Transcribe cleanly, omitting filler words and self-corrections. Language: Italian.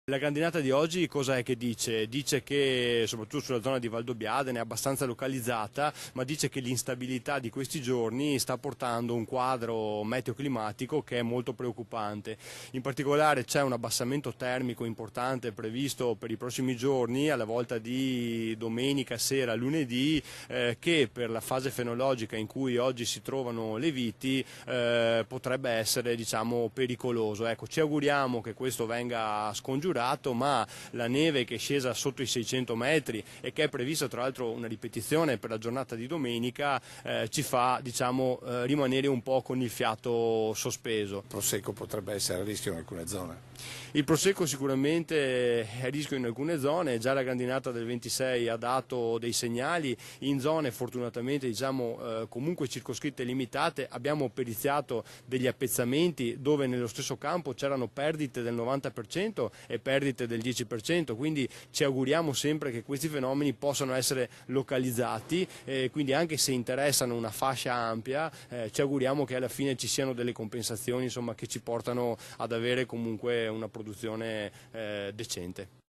La grandinata di oggi cosa è che dice? Dice che soprattutto sulla zona di Valdobbiadene è abbastanza localizzata, ma dice che l'instabilità di questi giorni sta portando un quadro meteoclimatico che è molto preoccupante. In particolare c'è un abbassamento termico importante previsto per i prossimi giorni, alla volta di domenica sera, lunedì, che per la fase fenologica in cui oggi si trovano le viti potrebbe essere, diciamo, pericoloso. Ecco, ci auguriamo che questo venga scongiurato, ma la neve che è scesa sotto i 600 metri e che è prevista tra l'altro una ripetizione per la giornata di domenica ci fa, diciamo, rimanere un po' con il fiato sospeso. Il prosecco potrebbe essere a rischio in alcune zone. Il prosecco sicuramente è a rischio in alcune zone, già la grandinata del 26 ha dato dei segnali, in zone fortunatamente, diciamo, comunque circoscritte e limitate abbiamo periziato degli appezzamenti dove nello stesso campo c'erano perdite del 90% e perdite del 10%, quindi ci auguriamo sempre che questi fenomeni possano essere localizzati, quindi anche se interessano una fascia ampia ci auguriamo che alla fine ci siano delle compensazioni, insomma, che ci portano ad avere comunque una produzione decente.